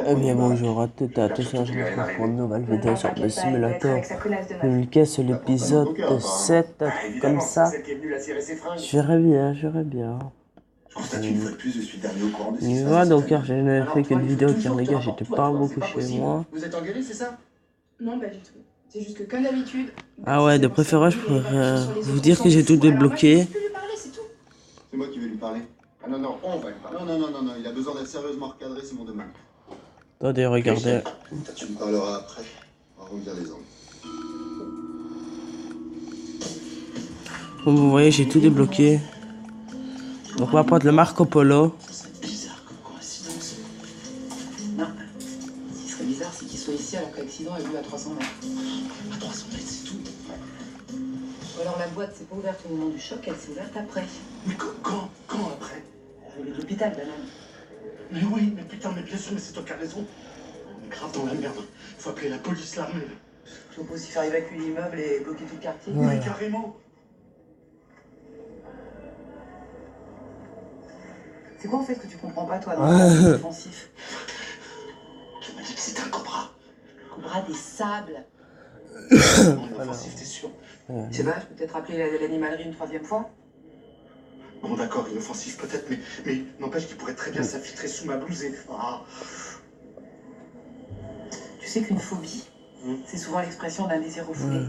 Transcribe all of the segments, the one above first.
Eh bien bonjour à toutes et à tous, je me retrouve pour une nouvelle vidéo sur le simulateur d'une caisse, l'épisode 7, un truc comme ça. J'irai bien, j'irai bien. Je constate une fois de plus, je suis le dernier au courant de ce qui se passe Voilà, dans donc cette famille. je n'ai fait qu'une vidéo car les gars, Toi, j'étais toi, pas toi, c'est beaucoup pas chez possible. moi. Vous êtes engueulés, c'est ça? Non, pas du tout. C'est juste que, comme d'habitude, Ah ouais, de Baptiste s'est préférence, je morcelé, il pourrais va sur les vous autres, dire on que j'ai s'en tout fout. Alors moi, je débloqué. peux plus lui parler, c'est tout. C'est moi qui vais lui parler. Ah non, non, on va lui parler. Non, non, non, non, non, il a besoin d'être sérieusement recadré, c'est mon domaine. Attendez, regardez. Tu me parleras après. On va revenir les angles. Comme vous voyez, j'ai tout débloqué. Donc on va prendre le Marco Polo. C'est bizarre comme coïncidence. Non, ce qui serait bizarre, c'est qu'il soit ici alors que l'accident est vu à 300 mètres. À 300 mètres, c'est tout. Ou alors la boîte s'est pas ouverte au moment du choc, elle s'est ouverte après. Mais quand après? Elle est de l'hôpital, banane. Mais oui, mais putain, mais bien sûr, mais c'est toi qui as raison. On est grave dans la merde. Faut appeler la police, l'armée. On peut aussi faire évacuer l'immeuble et bloquer tout le quartier. Ouais. Oui, carrément. C'est quoi en fait que tu comprends pas, toi, dans le offensif? Tu m'as dit que c'était un cobra. Cobra des sables. Non, l'offensif, t'es sûr? Je sais pas, je peux peut-être appeler l'animalerie une troisième fois. Bon, d'accord, inoffensif peut-être, mais n'empêche qu'il pourrait très bien s'infiltrer sous ma blouse et... Ah. Tu sais qu'une phobie, c'est souvent l'expression d'un désir refoulé.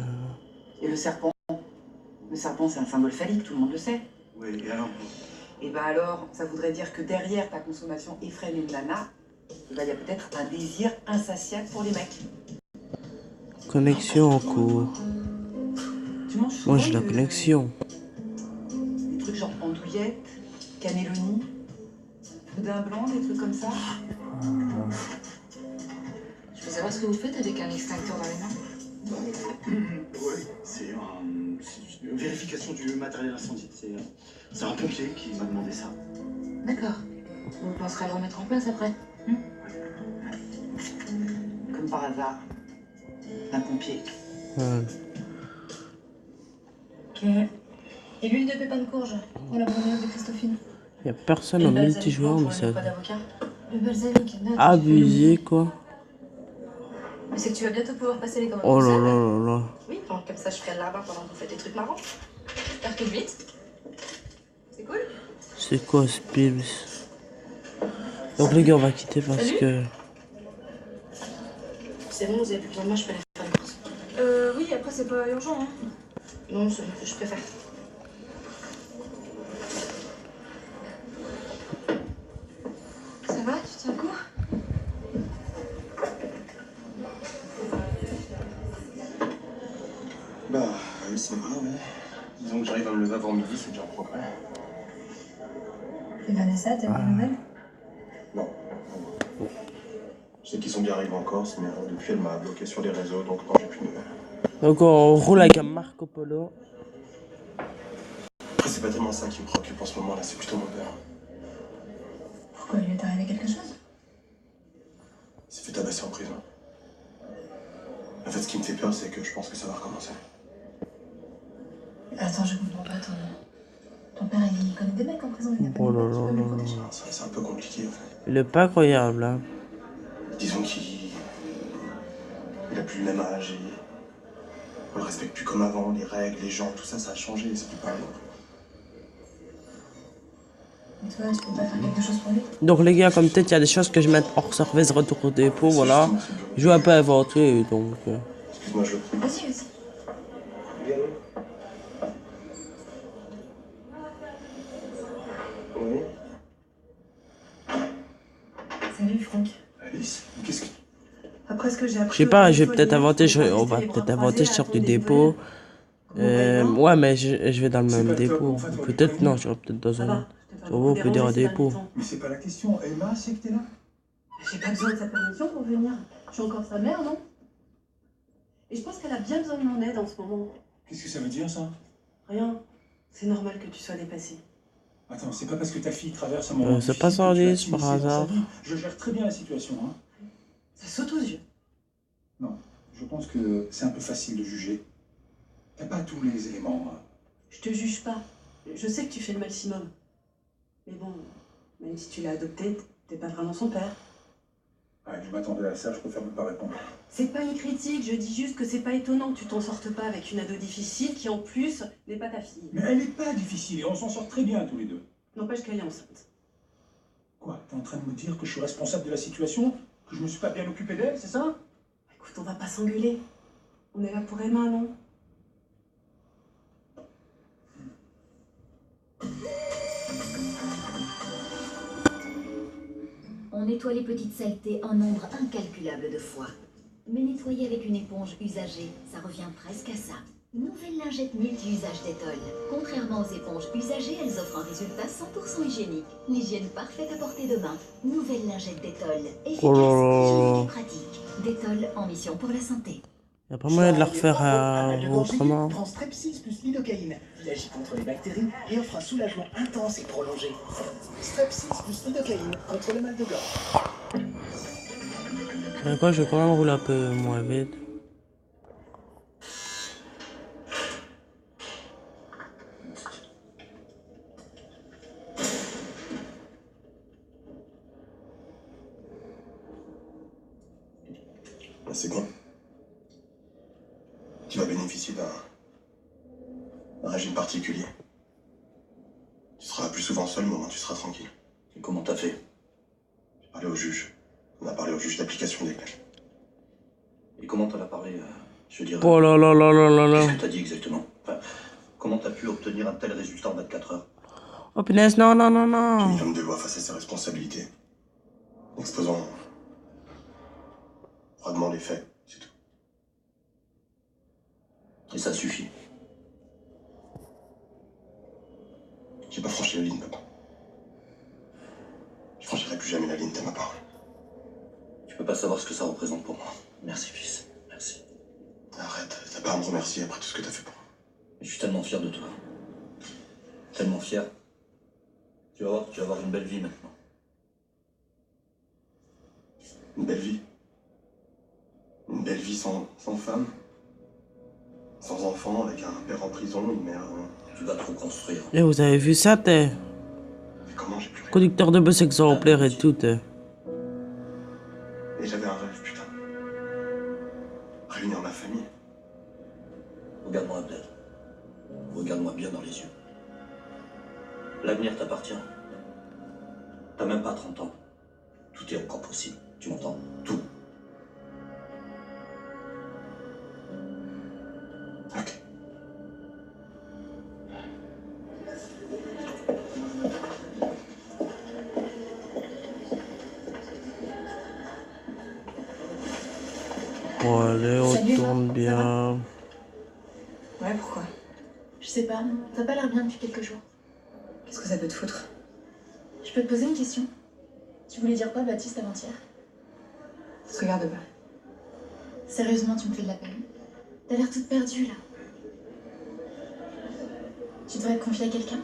Et le serpent, c'est un symbole phallique, tout le monde le sait. Oui, et alors? Et ben alors, ça voudrait dire que derrière ta consommation effrénée de nana, il y a peut-être un désir insatiable pour les mecs. Connexion en cours. Tu manges souvent Moi j'ai la connexion. des trucs genre andouillette, cannelloni, boudin blanc, des trucs comme ça. Je veux savoir ce que vous faites avec un extincteur dans les mains. Oui, c'est une vérification du matériel incendie. C'est un pompier qui m'a demandé ça. D'accord. Vous penserez à le remettre en place après. Comme par hasard. Un pompier. Ok. Et l'huile de pépins de courge pour la brûlure de Christophine. Y a personne en multijoueur, mais ça. c'est Pas d'avocat. Le balsamique, note. abusé quoi. Mais c'est que tu vas bientôt pouvoir passer les commandes. Oh tout là seul. là là là. Oui, comme ça je ferai de l'argent pendant que vous faites des trucs marrants. J'espère que vite. C'est cool. C'est quoi ce pibs? Donc les gars, on va quitter parce Salut. que... C'est bon, vous avez plus besoin de moi, je peux aller faire les courses. Oui, après c'est pas urgent, hein. Non, je préfère. Ça va, tu tiens le coup? Bah, oui, c'est vrai, ouais. Disons que j'arrive à me lever avant midi, c'est déjà un progrès. Et Vanessa, t'as des nouvelles? Non. Je sais qu'ils sont bien arrivés en Corse, mais depuis, elle m'a bloqué sur les réseaux, donc non, j'ai plus de nouvelles. Donc on roule avec un Marco Polo. Après, c'est pas tellement ça qui me préoccupe en ce moment, là, c'est plutôt mon père. Pourquoi il lui est arrivé quelque chose? Il s'est fait tabasser en prison. En fait, ce qui me fait peur, c'est que je pense que ça va recommencer. Attends, je comprends pas, ton père il connaît des mecs en prison, il a pas Oh des là potes, tu là peux me là protéger. là. C'est un peu compliqué, en fait. Il est pas incroyable hein. Disons qu'il a plus le même âge et on le respecte plus comme avant, les règles, les gens, tout ça, ça a changé, c'est plus pareil. Et toi, tu peux pas faire quelque chose pour lui? Donc les gars, comme peut-être il y a des choses que je mets hors service, retour au dépôt, voilà. Je vais un peu inventer, donc... Excuse-moi, je le prie. Vas-y, vas-y. Oui. Salut Franck. Alice, qu'est-ce que... Après ce que j'ai appris. Je sais pas, je vais peut-être inventer, on va peut-être inventer, je sors du dépôt. Ouais, mais je vais dans le même dépôt. Peut-être non, je serai peut-être dans un... On peut dire un dépôt. Mais c'est pas la question. Emma, c'est que t'es là. J'ai pas besoin de sa permission pour venir. Je suis encore sa mère, non? Et je pense qu'elle a bien besoin de mon aide en ce moment. Qu'est-ce que ça veut dire, ça? Rien. C'est normal que tu sois dépassée. Attends, c'est pas parce que ta fille traverse un moment c'est difficile pas que sans tu vas indice, par t'immiscer dans sa hasard. vie. Je gère très bien la situation, hein. Ça saute aux yeux. Non, je pense que c'est un peu facile de juger. T'as pas tous les éléments, hein. Je te juge pas. Je sais que tu fais le maximum. Mais bon, même si tu l'as adopté, t'es pas vraiment son père. Ouais, je m'attendais à ça, je préfère ne pas répondre. C'est pas une critique, je dis juste que c'est pas étonnant que tu t'en sortes pas avec une ado difficile qui en plus n'est pas ta fille. Mais elle n'est pas difficile et on s'en sort très bien tous les deux. N'empêche qu'elle est enceinte. Quoi, t'es en train de me dire que je suis responsable de la situation? Que je me suis pas bien occupé d'elle, c'est ça? Écoute, on va pas s'engueuler. On est là pour Emma, non? On nettoie les petites saletés en nombre incalculable de fois. Mais nettoyer avec une éponge usagée, ça revient presque à ça. Nouvelle lingette multi-usage Dettol. Contrairement aux éponges usagées, elles offrent un résultat 100% hygiénique. L'hygiène parfaite à portée de main. Nouvelle lingette Dettol. Efficace, hygiénique et pratique. Dettol en mission pour la santé. Y a pas moyen de la refaire autrement. Prends Strepsils plus lidocaïne. Il agit contre les bactéries et offre un soulagement intense et prolongé. Strepsils plus lidocaïne contre le mal de gorge. Mais quoi, je vais quand même rouler un peu moins vite. C'est quoi? Tu vas bénéficier d'un régime particulier. Tu seras plus souvent seul, mais au moins tu seras tranquille. Et comment t'as fait? J'ai parlé au juge. On a parlé au juge d'application des peines. Et comment t'en as parlé, je veux dire... Oh là là là là là là. Qu'est-ce que t'as dit exactement? Enfin, comment t'as pu obtenir un tel résultat en 24 heures? Oh punaise, non, non, non, J'ai non. mis l'homme de loi face à ses responsabilités. Exposant froidement les faits, c'est tout. Et ça suffit. J'ai pas franchi la ligne, papa. Je franchirai plus jamais la ligne, t'as ma parole. Tu peux pas savoir ce que ça représente pour moi. Merci, fils. Merci. Arrête, t'as pas à me remercier après tout ce que t'as fait pour moi. Je suis tellement fier de toi. Tellement fier. Tu vas voir, tu vas avoir une belle vie maintenant. Une belle vie. Une belle vie sans femme. Sans enfant, avec un père en prison, une mère... Tu vas te reconstruire. Et vous avez vu ça, t'es Mais comment j'ai pu... conducteur de bus exemplaire et tout, t'es. Et j'avais un rêve, putain. Réunir ma famille. Regarde-moi, Abdel. Regarde-moi bien dans les yeux. L'avenir t'appartient. T'as même pas 30 ans. Tout est encore possible. Tu m'entends? Tout. Ok. Bon, allez, on tourne bien. Ouais, pourquoi? Je sais pas, t'as pas l'air bien depuis quelques jours. Qu'est-ce que ça peut te foutre? Je peux te poser une question? Tu voulais dire quoi, Baptiste, avant-hier? Ça te regarde pas. Sérieusement, tu me fais de la peine. T'as l'air toute perdue, là. Tu devrais te confier à quelqu'un?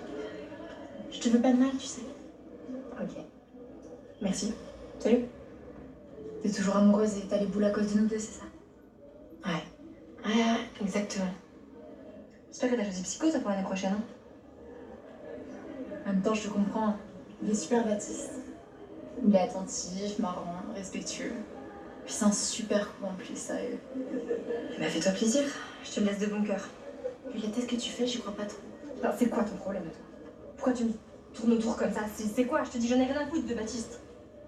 Je te veux pas de mal, tu sais. Ok. Merci. Salut. T'es toujours amoureuse et t'as les boules à cause de nous deux, c'est ça? Ouais. Ouais, exactement. J'espère que t'as choisi Psycho, ça pour l'année prochaine, hein? En même temps, je te comprends. Il est super, Baptiste. Il est attentif, marrant, respectueux. Puis c'est un super coup en plus, sérieux. Bah fais-toi plaisir, je te le laisse de bon cœur. Puis la tête que tu fais, j'y crois pas trop. Alors c'est quoi ton problème, toi? Pourquoi tu me tournes autour comme ça? C'est quoi? Je te dis, j'en ai rien à foutre de Baptiste.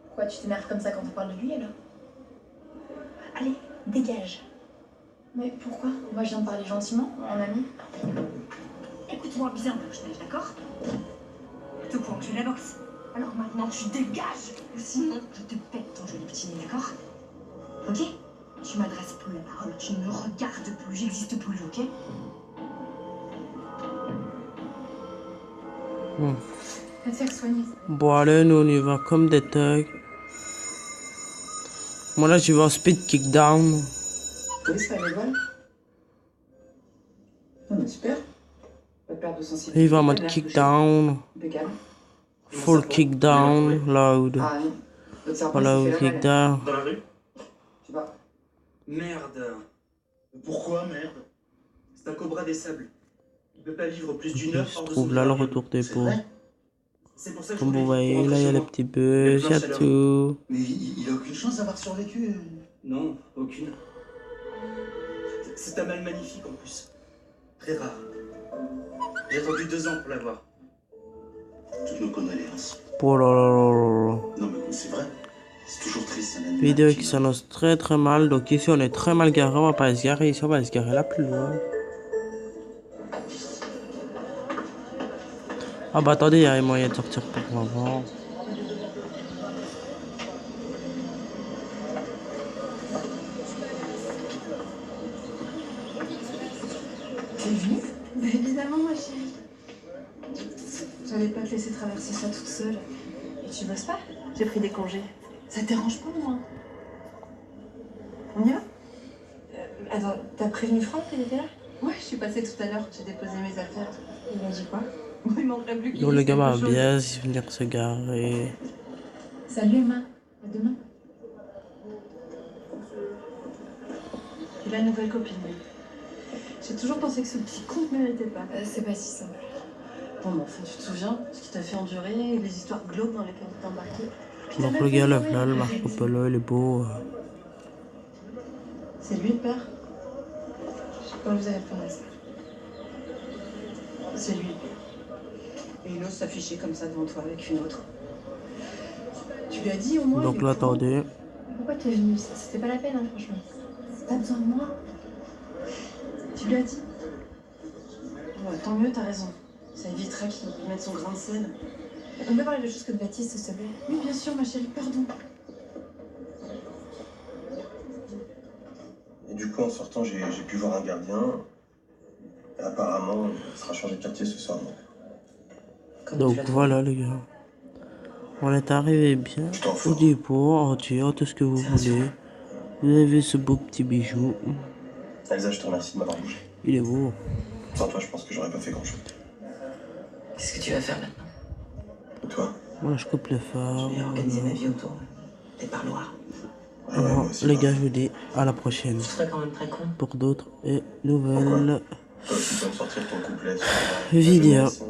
Pourquoi tu t'énerves comme ça quand on parle de lui, alors? Allez, dégage. Mais pourquoi? Moi, je viens de parler gentiment, en ami. Écoute-moi bien, Blanche-Neige, d'accord? Tout pour que je la boxe. Alors maintenant, tu dégages. Sinon, je te pète ton joli petit nez, d'accord? Ok? Tu m'adresses plus la parole, tu ne me regardes plus, j'existe plus, ok? Va te faire soigner. Bon, allez, nous on y va comme des thugs. Moi là, je vais en speed kickdown. Police pas illégal? Non mais super. Pas de perte de sensibilité. Et il va en mode kickdown. Impeccable. Full kickdown, loud. Ah oui. Votre serpent Voilà, s'est fait la kickdown. Dans la rue? Je sais pas. Merde. Pourquoi merde? C'est un cobra des sables. Il peut pas vivre plus d'une heure Je hors de son trouve là le terrarium. retour des C'est pauvres. vrai? C'est pour ça que Comme je vous voulais voyez, là, il y a les petits bugs, il y a tout. Mais il a aucune chance d'avoir survécu. Non, aucune. C'est un mal magnifique en plus. Très rare. J'ai attendu 2 ans pour l'avoir. Toutes nos condoléances. Oh là là là là. Non mais c'est vrai. C'est toujours triste un animal. Vidéo qui s'annonce très très mal. Donc ici, on est très mal garé. On va pas se garer ici, on va se garer là plus loin. Ah bah attendez, il y a moyen de sortir pour avant. T'es venue? Bah évidemment, ma chérie. J'allais pas te laisser traverser ça toute seule. Et tu bosses pas? J'ai pris des congés. Ça te dérange pas, moi? On y va? Attends, t'as prévenu Franck qu'il était là? Ouais, je suis passée tout à l'heure. J'ai déposé mes affaires. Il m'a dit quoi? Il manquerait plus qu'il Donc le dise gamin quelque va chose. bien venir se garer. Salut Emma, à demain. Et la nouvelle copine. J'ai toujours pensé que ce petit con ne méritait pas. C'est pas si simple. Bon, mais enfin, tu te souviens ce qui t'a fait endurer, les histoires glauques dans lesquelles t'es embarqué. Donc le gars là, le Marco Polo, il est beau. C'est lui le père? Je sais pas, vous allez répondre à ça. C'est lui. Et il ose s'afficher comme ça devant toi avec une autre. Tu lui as dit au moins? Donc il est là, courant. attendez. Pourquoi t'es venue? C'était pas la peine, hein, franchement. T'as besoin de moi? Tu lui as dit? Ouais, tant mieux, t'as raison. Ça évitera qu'il mette son grain de sel. On peut parler de choses que de Baptiste, s'il te plaît. Oui, bien sûr, ma chérie, pardon. Et du coup, en sortant, j'ai pu voir un gardien. Et apparemment, il sera changé de quartier ce soir. Donc voilà les gars. On est arrivé bien au dépôt, en tir, tout ce que vous voulez. Vous avez ce beau petit bijou. Elsa, je te remercie de m'avoir bougé. Il est beau. Sans toi, je pense que j'aurais pas fait grand-chose. Qu'est-ce que tu vas faire maintenant? Et toi? Moi je coupe les phares. Je vais organiser ma vie autour des parloirs. Alors, les gars, je vous dis à la prochaine. Je serais quand même très con. Pour d'autres et nouvelles Toi aussi, tu vas me sortir ton couplet sur vidéos. jeunesse.